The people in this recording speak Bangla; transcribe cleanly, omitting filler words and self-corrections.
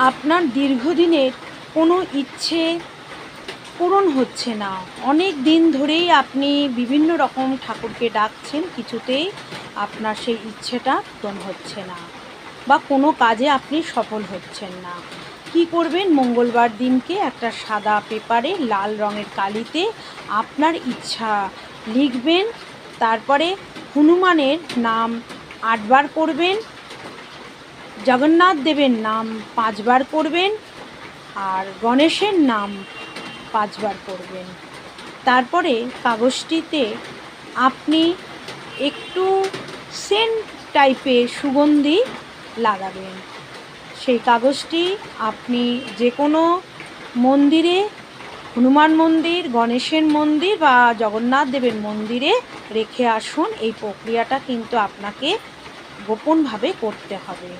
আপনার দীর্ঘদিনের কোনো ইচ্ছে পূরণ হচ্ছে না, অনেক দিন ধরেই আপনি বিভিন্ন রকম ঠাকুরকে ডাকছেন, কিছুতেই আপনার সেই ইচ্ছেটা পূরণ হচ্ছে না, বা কোনো কাজে আপনি সফল হচ্ছেন না। কি করবেন? মঙ্গলবার দিনকে একটা সাদা পেপারে লাল রঙের কালিতে আপনার ইচ্ছা লিখবেন, তারপরে হনুমানের নাম 8 বার করবেন, জগন্নাথ দেবের নাম 5 বার করবেন, আর গণেশের নাম 5 বার করবেন। তারপরে কাগজটিতে আপনি একটু সেন্ট টাইপের সুগন্ধি লাগাবেন। সেই কাগজটি আপনি যে কোনো মন্দিরে, হনুমান মন্দির, গণেশের মন্দির বা জগন্নাথ দেবের মন্দিরে রেখে আসুন। এই প্রক্রিয়াটা কিন্তু আপনাকে গোপনভাবে করতে হবে।